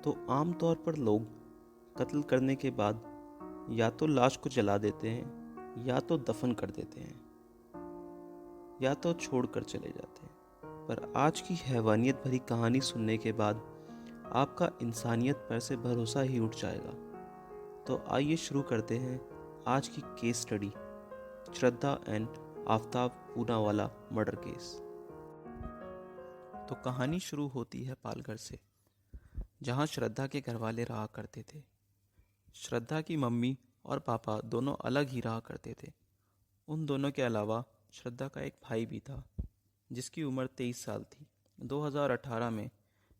तो आम तौर पर लोग कत्ल करने के बाद या तो लाश को जला देते हैं या तो दफन कर देते हैं या तो छोड़कर चले जाते हैं। पर आज की हैवानियत भरी कहानी सुनने के बाद आपका इंसानियत पर से भरोसा ही उठ जाएगा। तो आइए शुरू करते हैं आज की case study, Shraddha and Aftab Poonawalla murder case. तो कहानी शुरू होती है पालघर से, जहां श्रद्धा के घरवाले रहा करते थे। श्रद्धा की मम्मी और पापा दोनों अलग ही रहा करते थे। उन दोनों के अलावा श्रद्धा का एक भाई भी था, जिसकी उम्र 23 साल थी। 2018 में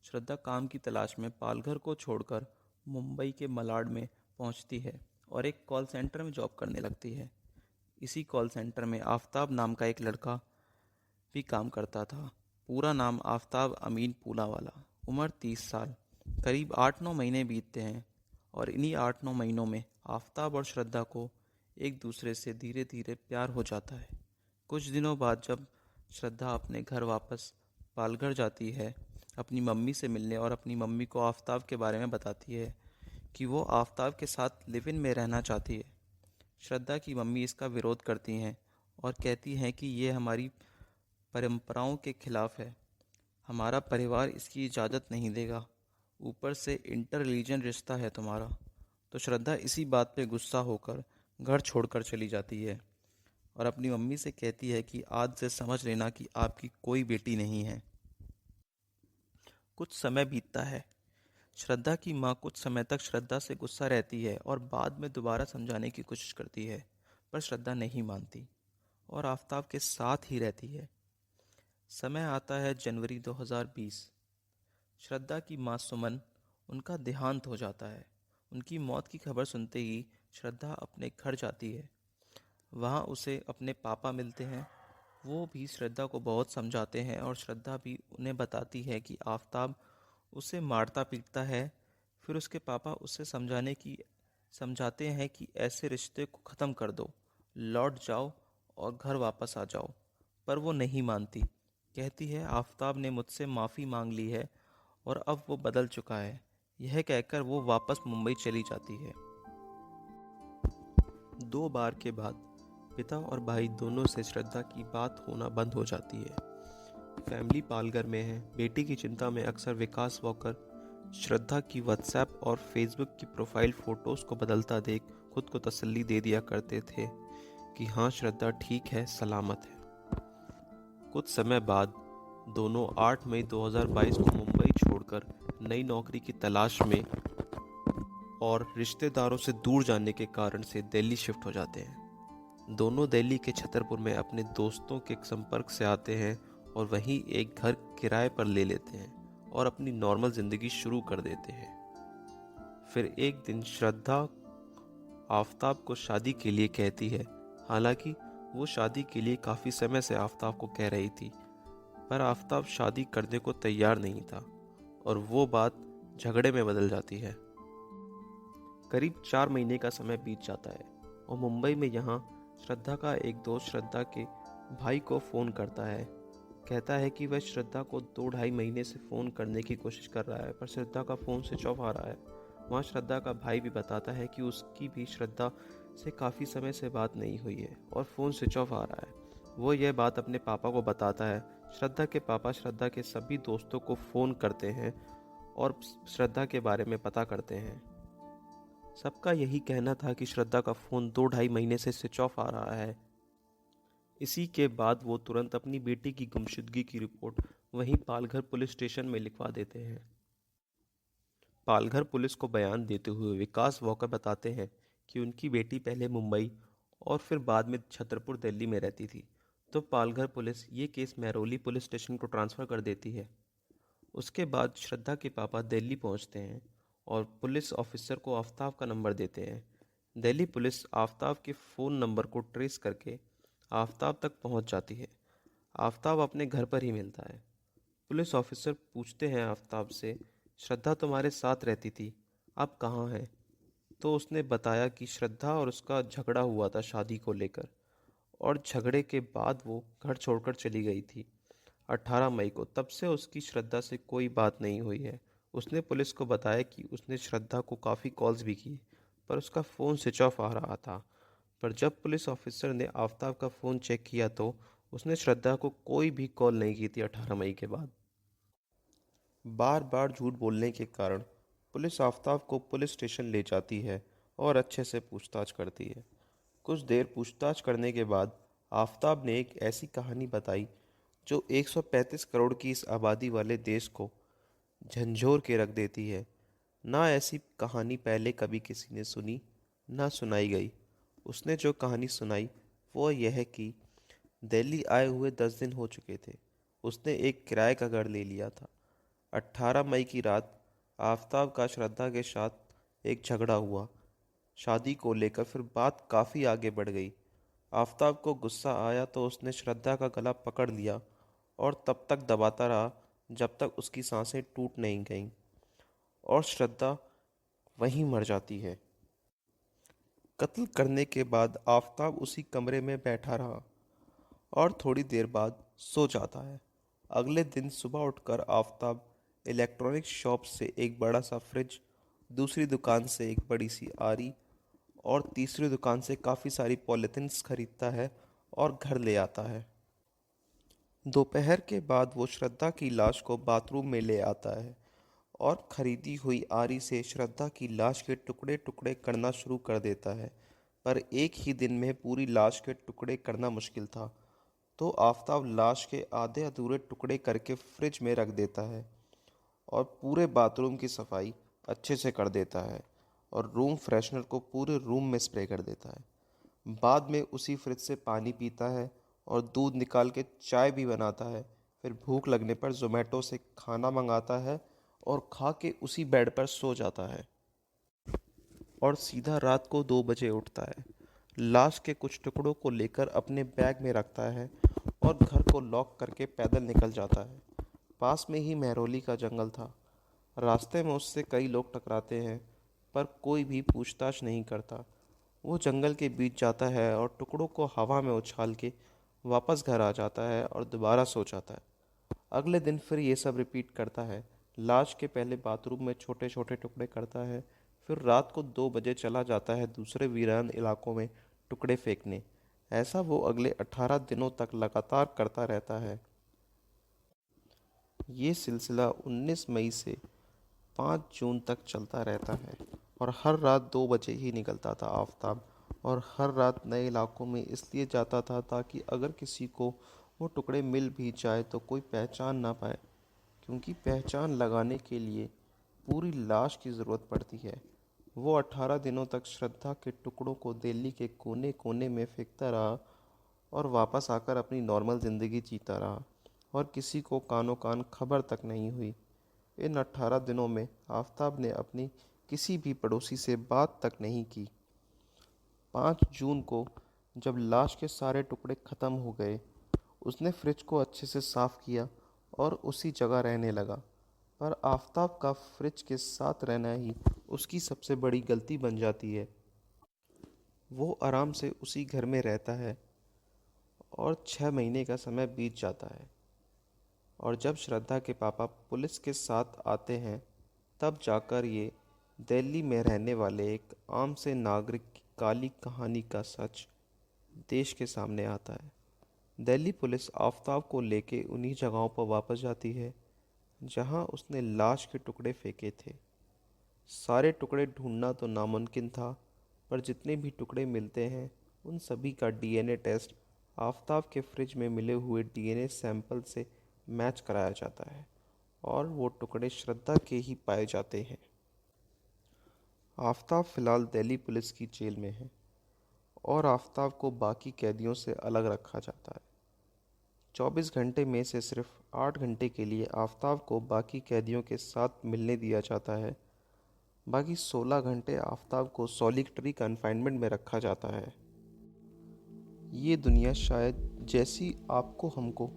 श्रद्धा काम की तलाश में पालघर को छोड़कर मुंबई के मलाड में पहुंचती है और एक कॉल सेंटर में जॉब करने लगती है। इसी कॉल सेंटर में आफ्ताब नाम का एक लड़का भी काम करता था। पूरा नाम आफ्ताब अमीन पूनावाला, उम्र 30 साल। करीब 8-9 महीने बीतते हैं और इन्हीं 8-9 महीनों में आफ्ताब और श्रद्धा को एक दूसरे से धीरे धीरे प्यार हो जाता है। कुछ दिनों बाद जब श्रद्धा अपने घर वापस पालघर जाती है अपनी मम्मी से मिलने, और अपनी मम्मी को आफ्ताब के बारे में बताती है कि वो आफ्ताब के साथ लिव इन में रहना चाहती है। श्रद्धा की मम्मी इसका विरोध करती हैं और कहती हैं कि ये हमारी परंपराओं के खिलाफ है, हमारा परिवार इसकी इजाज़त नहीं देगा, ऊपर से इंटर रिलीजन रिश्ता है तुम्हारा। तो श्रद्धा इसी बात पे गुस्सा होकर घर छोड़कर चली जाती है और अपनी मम्मी से कहती है कि आज से समझ लेना कि आपकी कोई बेटी नहीं है। कुछ समय बीतता है। श्रद्धा की माँ कुछ समय तक श्रद्धा से गुस्सा रहती है और बाद में दोबारा समझाने की कोशिश करती है, पर श्रद्धा नहीं मानती और आफ्ताब के साथ ही रहती है। समय आता है जनवरी 2020। श्रद्धा की माँ सुमन, उनका देहांत हो जाता है। उनकी मौत की खबर सुनते ही श्रद्धा अपने घर जाती है। वहाँ उसे अपने पापा मिलते हैं। वो भी श्रद्धा को बहुत समझाते हैं और श्रद्धा भी उन्हें बताती है कि आफ्ताब उसे मारता पीटता है। फिर उसके पापा उसे समझाते हैं कि ऐसे रिश्ते को ख़त्म कर दो, लौट जाओ और घर वापस आ जाओ। पर वो नहीं मानती। कहती है आफ्ताब ने मुझसे माफ़ी मांग ली है और अब वो बदल चुका है। यह कहकर वो वापस मुंबई चली जाती है। 2 बार के बाद पिता और भाई दोनों से श्रद्धा की बात होना बंद हो जाती है। फैमिली पालघर में है। बेटी की चिंता में अक्सर विकास वॉकर श्रद्धा की व्हाट्सएप और फेसबुक की प्रोफाइल फ़ोटोज़ को बदलता देख खुद को तसल्ली दे दिया करते थे कि हाँ, श्रद्धा ठीक है, सलामत है। कुछ समय बाद दोनों 8 मई 2022 को मुंबई छोड़कर नई नौकरी की तलाश में और रिश्तेदारों से दूर जाने के कारण से दिल्ली शिफ्ट हो जाते हैं। दोनों दिल्ली के छतरपुर में अपने दोस्तों के संपर्क से आते हैं और वहीं एक घर किराए पर ले लेते हैं और अपनी नॉर्मल ज़िंदगी शुरू कर देते हैं। फिर एक दिन श्रद्धा आफ्ताब को शादी के लिए कहती है। हालांकि वो शादी के लिए काफ़ी समय से आफ्ताब को कह रही थी, पर आफ्ताब शादी करने को तैयार नहीं था और वो बात झगड़े में बदल जाती है। करीब 4 महीने का समय बीत जाता है और मुंबई में यहाँ श्रद्धा का एक दोस्त श्रद्धा के भाई को फ़ोन करता है। कहता है कि वह श्रद्धा को 2-2.5 महीने से फ़ोन करने की कोशिश कर रहा है, पर श्रद्धा का फ़ोन स्विच ऑफ आ रहा है। वहाँ श्रद्धा का भाई भी बताता है कि उसकी भी श्रद्धा से काफ़ी समय से बात नहीं हुई है और फ़ोन स्विच ऑफ आ रहा है। वो यह बात अपने पापा को बताता है। श्रद्धा के पापा श्रद्धा के सभी दोस्तों को फ़ोन करते हैं और श्रद्धा के बारे में पता करते हैं। सबका यही कहना था कि श्रद्धा का फ़ोन 2-2.5 महीने से स्विच ऑफ आ रहा है। इसी के बाद वो तुरंत अपनी बेटी की गुमशुदगी की रिपोर्ट वहीं पालघर पुलिस स्टेशन में लिखवा देते हैं। पालघर पुलिस को बयान देते हुए विकास वॉकर बताते हैं कि उनकी बेटी पहले मुंबई और फिर बाद में छतरपुर दिल्ली में रहती थी। तो पालघर पुलिस ये केस महरौली पुलिस स्टेशन को ट्रांसफ़र कर देती है। उसके बाद श्रद्धा के पापा दिल्ली पहुंचते हैं और पुलिस ऑफिसर को आफ्ताब का नंबर देते हैं। दिल्ली पुलिस आफ्ताब के फ़ोन नंबर को ट्रेस करके आफ्ताब तक पहुंच जाती है। आफ्ताब अपने घर पर ही मिलता है। पुलिस ऑफिसर पूछते हैं आफ्ताब से, श्रद्धा तुम्हारे साथ रहती थी, आप कहाँ हैं? तो उसने बताया कि श्रद्धा और उसका झगड़ा हुआ था शादी को लेकर, और झगड़े के बाद वो घर छोड़कर चली गई थी 18 मई को। तब से उसकी श्रद्धा से कोई बात नहीं हुई है। उसने पुलिस को बताया कि उसने श्रद्धा को काफ़ी कॉल्स भी की, पर उसका फ़ोन स्विच ऑफ आ रहा था। पर जब पुलिस ऑफिसर ने आफ़ताब का फ़ोन चेक किया तो उसने श्रद्धा को कोई भी कॉल नहीं की थी 18 मई के बाद। बार बार झूठ बोलने के कारण पुलिस आफ़ताब को पुलिस स्टेशन ले जाती है और अच्छे से पूछताछ करती है। कुछ देर पूछताछ करने के बाद आफ़ताब ने एक ऐसी कहानी बताई जो 135 करोड़ की इस आबादी वाले देश को झंझोर के रख देती है। ना ऐसी कहानी पहले कभी किसी ने सुनी, ना सुनाई गई। उसने जो कहानी सुनाई वो यह है कि दिल्ली आए हुए 10 दिन हो चुके थे। उसने एक किराए का घर ले लिया था। 18 मई की रात आफ़ताब का श्रद्धा के साथ एक झगड़ा हुआ। शादी को लेकर फिर बात काफ़ी आगे बढ़ गई। आफ़ताब को गुस्सा आया तो उसने श्रद्धा का गला पकड़ लिया और तब तक दबाता रहा जब तक उसकी सांसें टूट नहीं गईं और श्रद्धा वहीं मर जाती है। कत्ल करने के बाद आफ़ताब उसी कमरे में बैठा रहा और थोड़ी देर बाद सो जाता है। अगले दिन सुबह उठकर आफ़ताब इलेक्ट्रॉनिक शॉप से एक बड़ा सा फ्रिज, दूसरी दुकान से एक बड़ी सी आरी और तीसरी दुकान से काफ़ी सारी पॉलीथिन्स खरीदता है और घर ले आता है। दोपहर के बाद वो श्रद्धा की लाश को बाथरूम में ले आता है और खरीदी हुई आरी से श्रद्धा की लाश के टुकड़े टुकड़े करना शुरू कर देता है। पर एक ही दिन में पूरी लाश के टुकड़े करना मुश्किल था, तो आफ़ताब लाश के आधे अधूरे टुकड़े करके फ्रिज में रख देता है और पूरे बाथरूम की सफाई अच्छे से कर देता है और रूम फ्रेशनर को पूरे रूम में स्प्रे कर देता है। बाद में उसी फ्रिज से पानी पीता है और दूध निकाल के चाय भी बनाता है। फिर भूख लगने पर जोमेटो से खाना मंगाता है और खा के उसी बेड पर सो जाता है और सीधा रात को 2 बजे उठता है। लाश के कुछ टुकड़ों को लेकर अपने बैग में रखता है और घर को लॉक करके पैदल निकल जाता है। पास में ही महरौली का जंगल था। रास्ते में उससे कई लोग टकराते हैं, पर कोई भी पूछताछ नहीं करता। वो जंगल के बीच जाता है और टुकड़ों को हवा में उछाल के वापस घर आ जाता है और दोबारा सो जाता है। अगले दिन फिर ये सब रिपीट करता है। लाश के पहले बाथरूम में छोटे छोटे टुकड़े करता है, फिर रात को 2 बजे चला जाता है दूसरे वीरान इलाकों में टुकड़े फेंकने। ऐसा वो अगले 18 दिनों तक लगातार करता रहता है। ये सिलसिला 19 मई से 5 जून तक चलता रहता है और हर रात 2 बजे ही निकलता था आफ़ताब और हर रात नए इलाकों में इसलिए जाता था ताकि अगर किसी को वो टुकड़े मिल भी जाए तो कोई पहचान ना पाए, क्योंकि पहचान लगाने के लिए पूरी लाश की ज़रूरत पड़ती है। वो 18 दिनों तक श्रद्धा के टुकड़ों को दिल्ली के कोने कोने में फेंकता रहा और वापस आकर अपनी नॉर्मल ज़िंदगी जीता रहा और किसी को कानो कान खबर तक नहीं हुई। इन 18 दिनों में आफ़ताब ने अपनी किसी भी पड़ोसी से बात तक नहीं की। 5 जून को जब लाश के सारे टुकड़े ख़त्म हो गए, उसने फ्रिज को अच्छे से साफ़ किया और उसी जगह रहने लगा। पर आफ़ताब का फ्रिज के साथ रहना ही उसकी सबसे बड़ी गलती बन जाती है। वो आराम से उसी घर में रहता है और 6 महीने का समय बीत जाता है और जब श्रद्धा के पापा पुलिस के साथ आते हैं तब जाकर ये दिल्ली में रहने वाले एक आम से नागरिक की काली कहानी का सच देश के सामने आता है। दिल्ली पुलिस आफ़ताब को लेके उन्हीं जगहों पर वापस जाती है जहां उसने लाश के टुकड़े फेंके थे। सारे टुकड़े ढूंढना तो नामुमकिन था, पर जितने भी टुकड़े मिलते हैं उन सभी का डीएनए टेस्ट आफ़ताब के फ्रिज में मिले हुए डीएनए सैंपल से मैच कराया जाता है और वो टुकड़े श्रद्धा के ही पाए जाते हैं। आफ़ताब फ़िलहाल दिल्ली पुलिस की जेल में है और आफ़ताब को बाकी कैदियों से अलग रखा जाता है। 24 घंटे में से सिर्फ 8 घंटे के लिए आफ़ताब को बाकी कैदियों के साथ मिलने दिया जाता है। बाकी 16 घंटे आफ़ताब को सॉलिटरी कन्फाइनमेंट में रखा जाता है। ये दुनिया शायद जैसी आपको हमको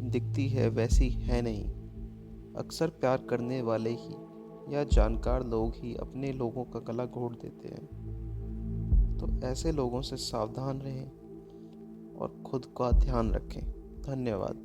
दिखती है वैसी है नहीं। अक्सर प्यार करने वाले ही या जानकार लोग ही अपने लोगों का गला घोट देते हैं। तो ऐसे लोगों से सावधान रहें और खुद का ध्यान रखें। धन्यवाद।